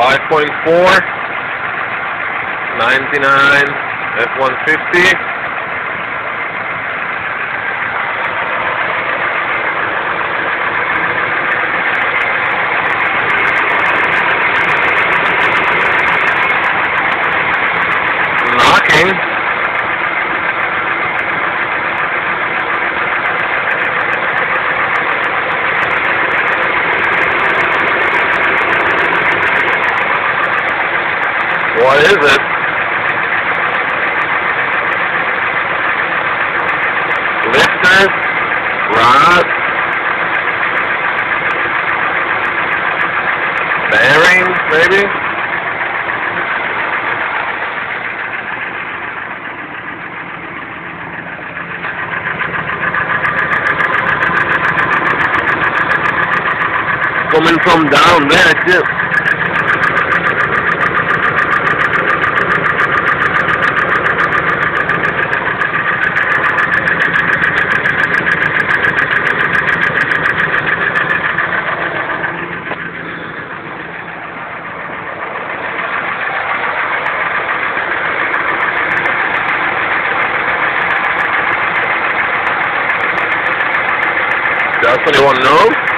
5.4, 99, F-150. Knocking. What is it? Lifters? Rods? Bearings, maybe? Coming from down there, too. Does anyone know?